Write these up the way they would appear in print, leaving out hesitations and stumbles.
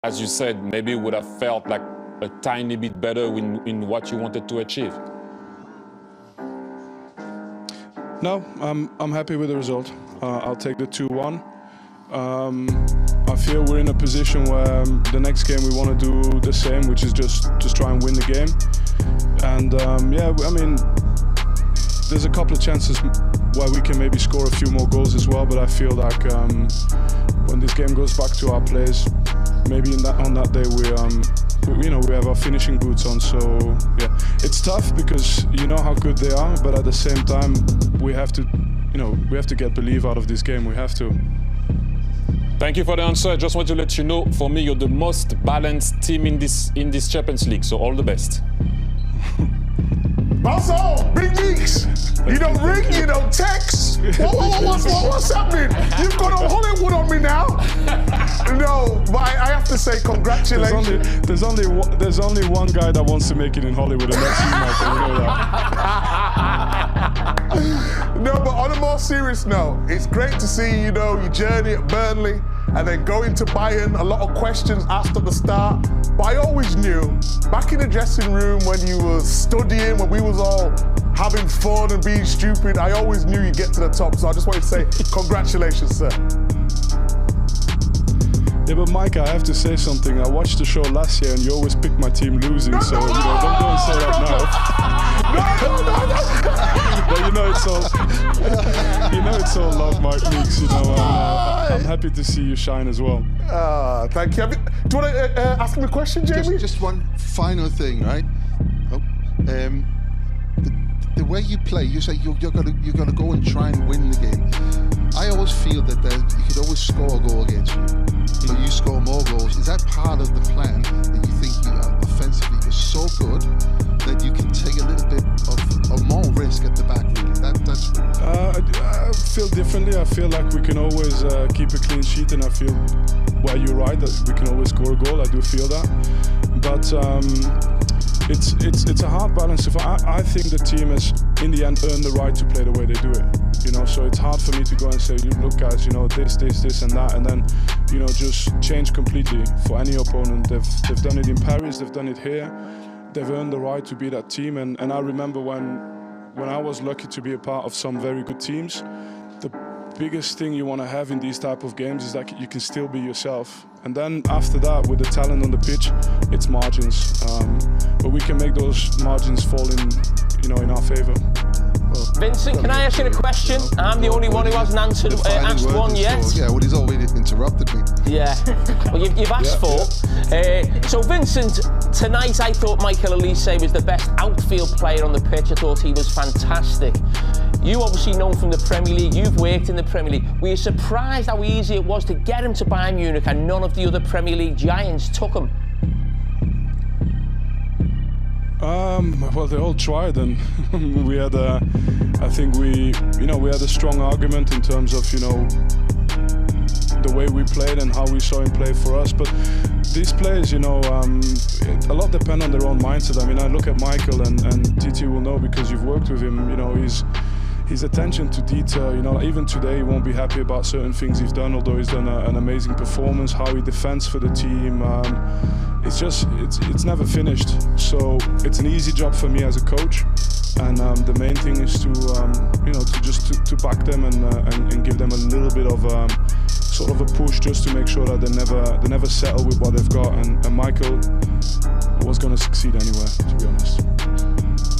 As you said, maybe would have felt like a tiny bit better in what you wanted to achieve? No, I'm happy with the result. I'll take the 2-1. I feel we're in a position where the next game we want to do the same, which is just try and win the game. And yeah, I mean, there's a couple of chances where we can maybe score a few more goals as well, but I feel like when this game goes back to our place, maybe on that day we have our finishing boots on. So yeah, it's tough because you know how good they are, but at the same time we have to get belief out of this game. We have to. Thank you for the answer. I just want to let you know, for me, you're the most balanced team in this Champions League. So all the best. Also, Big Meeks, you don't ring, you don't text. What's happening? You've got a Hollywood on me now. No, but I have to say congratulations. There's only one guy that wants to make it in Hollywood, and that's you, Michael. You know that. No, but on a more serious note, it's great to see, your journey at Burnley and then going to Bayern. A lot of questions asked at the start, but I always knew, back in the dressing room when you were studying, when we was all having fun and being stupid, I always knew you'd get to the top. So I just wanted to say congratulations, sir. Yeah, but Mike, I have to say something. I watched the show last year and you always picked my team losing, don't go and say that now. But it's all love, Mike Meeks. I'm happy to see you shine as well. Thank you. Do you want to ask me a question, Jamie? Just one final thing, right? The way you play, you say you're gonna go and try and win the game. I always feel that you could always score a goal against you, but you score more goals. Is that part of the plan that you think offensively is so good that you can take a little bit of more risk at the back? Really, I feel differently. I feel like we can always keep a clean sheet, and I feel, well, you're right that we can always score a goal. I do feel that, but it's a hard balance. I think the team has, in the end, earned the right to play the way they do it. So it's hard for me to go and say, look, guys, this and that, and then, just change completely for any opponent. They've done it in Paris. They've done it here. They've earned the right to be that team. And I remember when I was lucky to be a part of some very good teams, the biggest thing you want to have in these type of games is that you can still be yourself. And then after that, with the talent on the pitch, it's margins. But we can make those margins fall in our favour. Vincent, can I ask you a question? I'm the only one who hasn't asked one yet. Yeah, well, he's already interrupted me. Yeah, well, you've asked four. So, Vincent, tonight I thought Michael Elise was the best outfield player on the pitch. I thought he was fantastic. You obviously known from the Premier League, you've worked in the Premier League. Were you surprised how easy it was to get him to Bayern Munich and none of the other Premier League giants took him? Well, they all tried, and we had I think we had a strong argument in terms of, the way we played and how we saw him play for us. But these players, a lot depend on their own mindset. I mean, I look at Michael, and TT will know because you've worked with him, his attention to detail, even today he won't be happy about certain things he's done, although he's done an amazing performance, how he defends for the team. It's never finished. So it's an easy job for me as a coach. And the main thing is to back them and give them a little bit of sort of a push just to make sure that they never settle with what they've got. And Michael was going to succeed anyway, to be honest.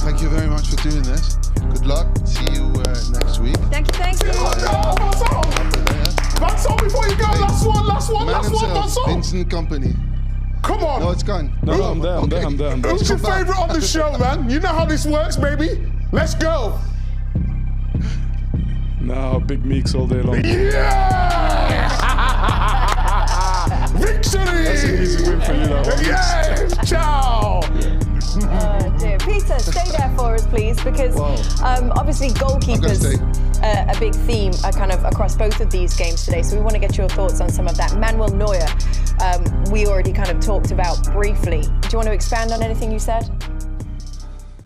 Thank you very much for doing this. Good luck. See you next week. Thank you. That's all before you go. Last one. Vincent Kompany. Come on. No, it's gone. No, I'm there. Who's your favourite on the show, man? You know how this works, baby. Let's go. No, Big Meeks all day long. Yeah! Victory! That's an easy win for you, that one. Yes! Ciao! Dear. Peter, stay there for us, please, because obviously goalkeepers a big theme kind of across both of these games today. So we want to get your thoughts on some of that. Manuel Neuer, we already kind of talked about briefly. Do you want to expand on anything you said?